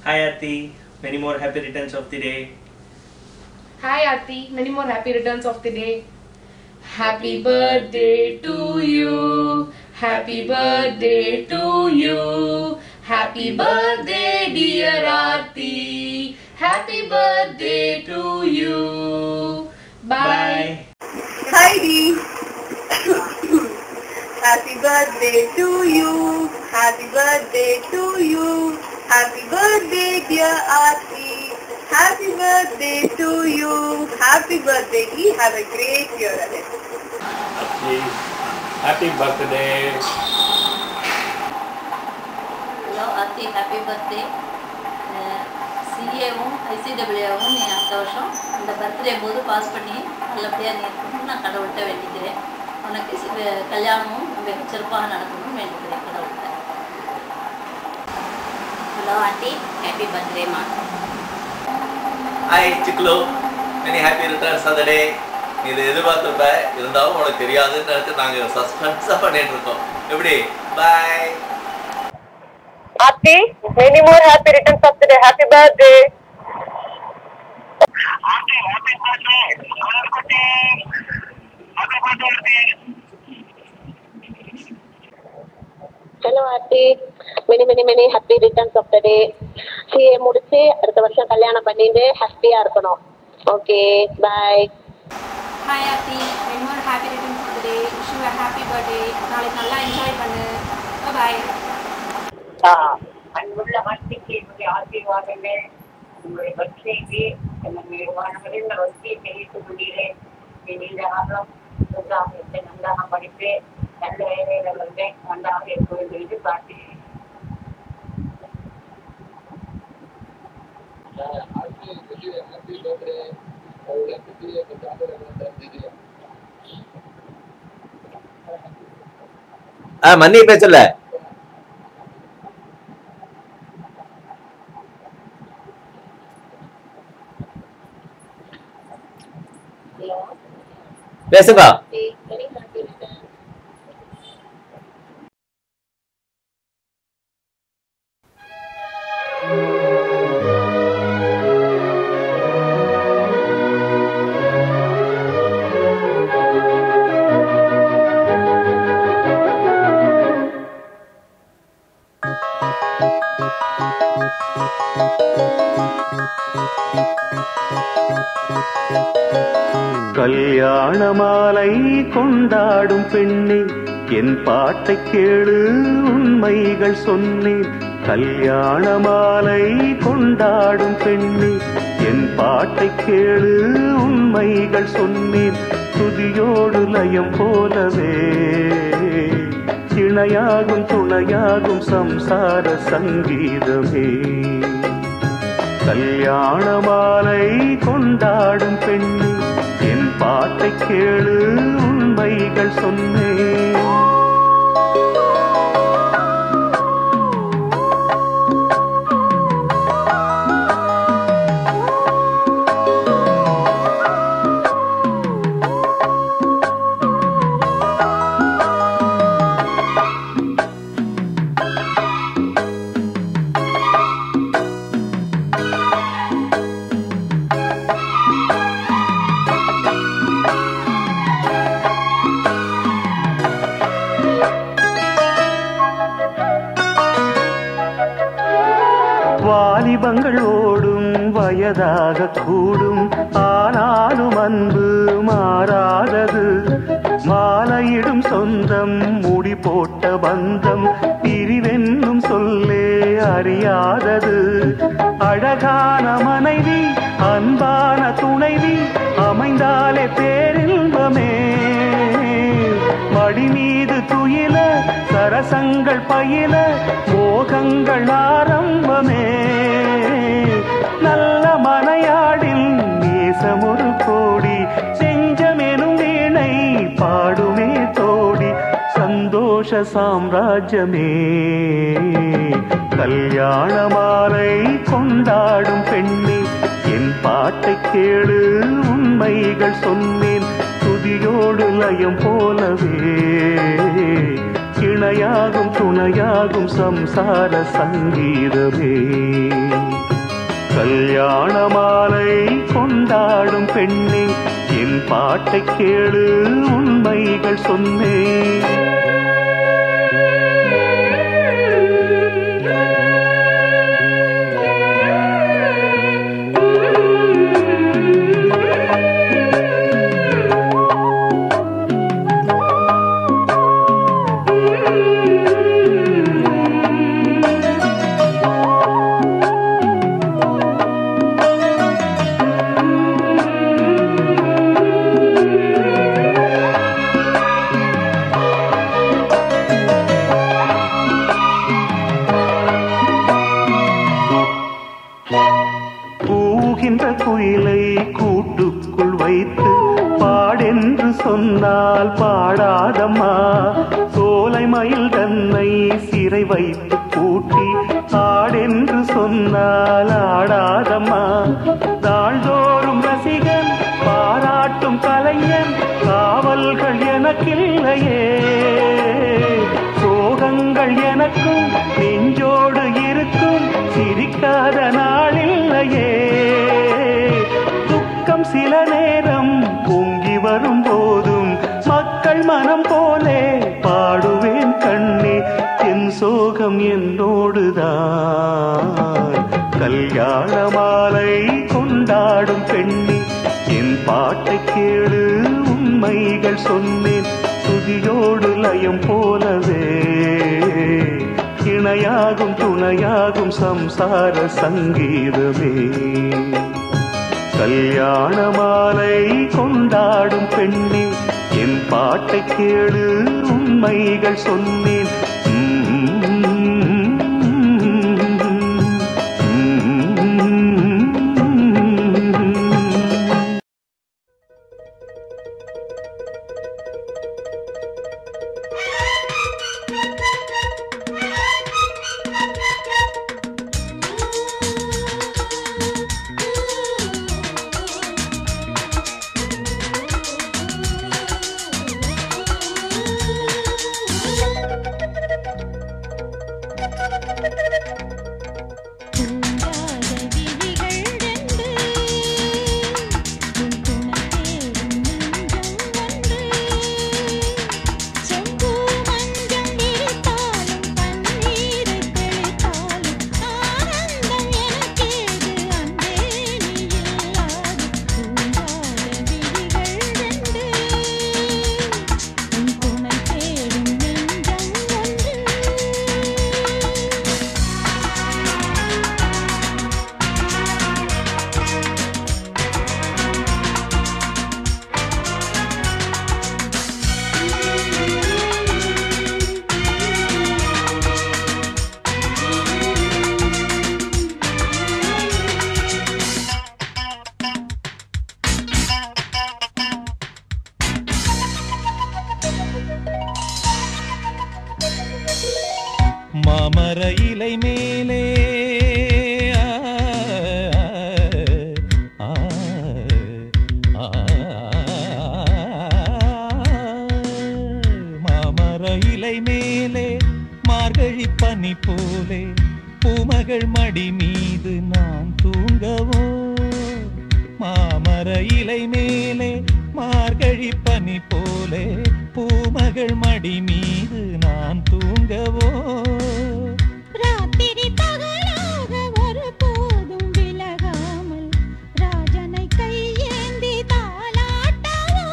Hi Aarti, many more happy returns of the day. Hi Aarti, many more happy returns of the day. Happy birthday to you. Happy birthday to you. Happy birthday dear Aarti. Happy birthday to you. Bye. Hi Dee. Happy birthday to you. Happy birthday to you. Happy birthday dear Aarti. Happy birthday to you. Happy birthday Dee. Have a great year ahead. Happy birthday. Hello Aarti, happy birthday. CA-வும் ICAA-வும் நீ அடுத்த வருஷம் அந்த birthday போது pass பண்ணி நல்லபடியாக நீ இருக்கணும்னு நான் கடவுள்கிட்ட வேண்டிக்கிறேன். உனக்கு கல்யாணமும் மிக சிறப்பாக நடக்கணும்னு வேண்டிக்கிறேன் கடவுள்கிட்ட. Hello Auntie, happy birthday ma. Hi Chiklu, many happy returns of the day. இது எதிர்பார்த்திருப்ப இருந்தாலும் உனக்கு தெரியாதுன்னு நினைச்சு நாங்கள் சஸ்பென்ஸாக பண்ணிட்டு இருக்கோம். எப்படி? Bye. Aarti, many more happy returns of the day. Happy birthday. Aarti, happy birthday. Happy birthday. Hello Aarti, many happy returns of the day. CA முடிச்சு அடுத்த வருஷம் கல்யாணம் பண்ணிட்டு ஹாப்பியா இருக்கணும். Okay, bye. Hi Aarti, many more happy returns of the day. Wish you a happy birthday. நாளைக்கு நல்லா enjoy பண்ணு. Bye. அன்புள்ள ஆர்த்திக்கு என்னுடைய ஆசீர்வாதங்கள் உங்களுடைய பக்திக்கு என்னுடைய இந்த வசதியை தெரிவித்துக் கொள்கிறேன். நீண்ட காலம் நன்றாக படித்து நல்ல வேலையில வந்து நன்றாக இருக்க வேண்டும் என்று பார்க்கிறேன். மன்னி பேசல பேசுங்க. கல்யாண மாலை கொண்டாடும் பெண்ணே, என் பாட்டை கேளு உண்மைகள் சொன்னேன். கல்யாண மாலை கொண்டாடும் பெண்ணே, என் பாட்டை கேளு உண்மைகள் சொன்னேன். துதியோடு லயம் போலவே இணையாகும் துணையாகும் சம்சார சங்கீதமே. கல்யாண மாலை கொண்டாடும் பெண்ணே, என் பாட்டை கேளு உண்மைகள் சொன்னேன். வாலிபங்கள் ஓடும் வயதாக கூடும், ஆனாலும் அன்பு மாறாதது. மாலையிடும் சொந்தம் முடி போட்ட பந்தம் பிரிவென்னும் சொல்லே அறியாதது. அழகான மனைவி அன்பான துணைவி அமைந்தாலே பேரின்பமே. மடி மீது துயில சரசங்கள் பயில மோகங்கள் ஆரம்பமே. நல்ல மனையாடில் நேசமொரு கோடி, செஞ்சமெனும் வீணை பாடுமே தோடி. சந்தோஷ சாம்ராஜ்யமே கல்யாண மாலை கொண்டாடும் பெண்ணே, என் பாட்டை கேளு உண்மைகள் சொன்னேன். துதியோடு லயம் போலவே இணையாகும் துணையாகும் சம்சார சங்கீதமே. கல்யாண மாலை கொண்டாடும் பெண்ணே என் பாட்டை கேளு உண்மைகள் சொன்னேன். குயிலை கூட்டுக்குள் வைத்து பாடென்று சொன்னால் பாடாதம்மா. சோலை மயில் தன்னை சிறை வைத்து கூட்டி ஆடென்று சொன்னால் ஆடாதம்மா. நாள்தோறும் ரசிகன் பாராட்டும் கலைஞன் காவல்கள் எனக்கில்லையே. சோகங்கள் எனக்கும் நெஞ்சோடு இருக்கும் சிரிக்காத நாளில்லையே. துக்கம் சில நேரம் பொங்கி வரும் போதும் மக்கள் மனம் போலே பாடுவேன் கண்ணே. என் சோகம் என்னோடுதான். கல்யாண மாலை கொண்டாடும் பெண்ணே என் பாட்டை கேளு உண்மைகள் சொன்னேன். துதியோடு லயம் போலவே இணையாகும் துணையாகும் சம்சார சங்கீதமே. கல்யாண மாலை கொண்டாடும் பெண்ணே என் பாட்டை கேளு உண்மைகள் சொன்னேன். மாமர இலை மேலே மாமர இலை மேலே மார்கழி பனி போலே பூமகள் மடி மீது நான் தூங்கவோ. மாமர இலை மேலே மார்கழி பனி போலே பூமகள் மடி மீது நான் தூங்கவோ. ராத்திரி பகலாக ஒரு போதும் விலகாமல் ராஜனை கையேந்தி தாலாட்டவோ.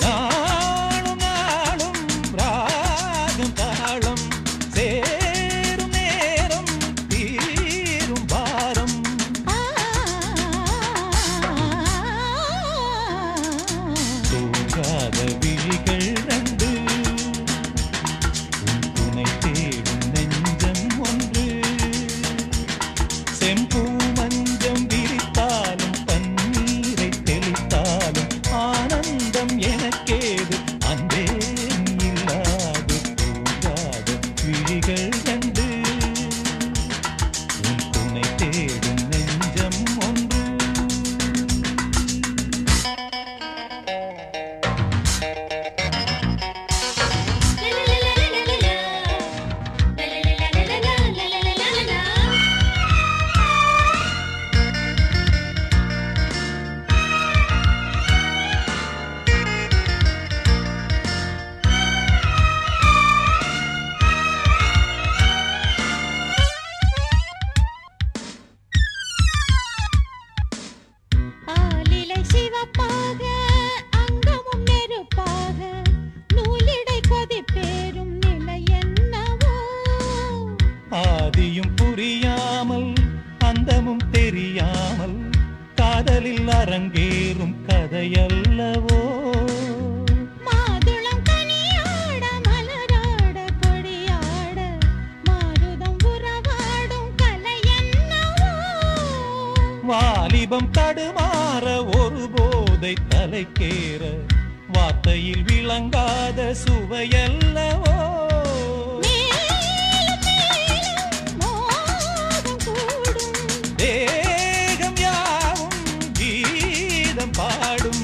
நாளும் நாளும் ராகம் தாளம் சேரும் நேரம் தீரும் பாரம். தூங்காத விழிகள் ரெண்டு துணை தேடும் நெஞ்சம் ஒன்று. செம்பூ மஞ்சம் விரித்தாலும் பன்னீரை தெளித்தாலும் ஆனந்தம் எனக்கேது அன்பே இல்லாது. தூங்காத விழிகள் ரெண்டு துணை தேடும் நெஞ்சம் ஒன்று. La la la la la la. தீபம் தடுமாற ஒரு போதை தலைக்கேற வார்த்தையில் விளங்காத சுவையல்லவோ தேகம் யாவும் கீதம் பாடும்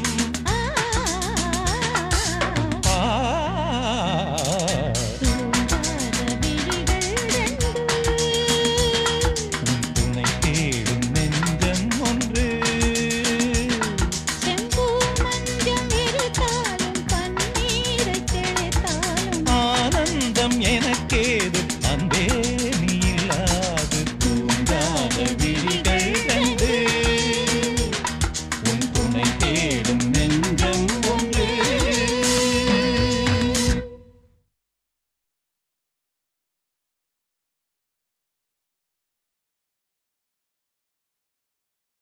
துணை தேடும் நெஞ்சம் ஒன்று ஆனந்தம் எனக்கேது அன்பே நீ இல்லாது தூங்காத விழிகள் கண்டு உன் துணை தேடும்